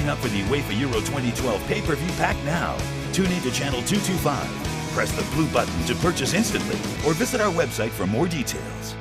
Sign up for the UEFA Euro 2012 pay-per-view pack now. Tune in to channel 225. Press the blue button to purchase instantly or visit our website for more details.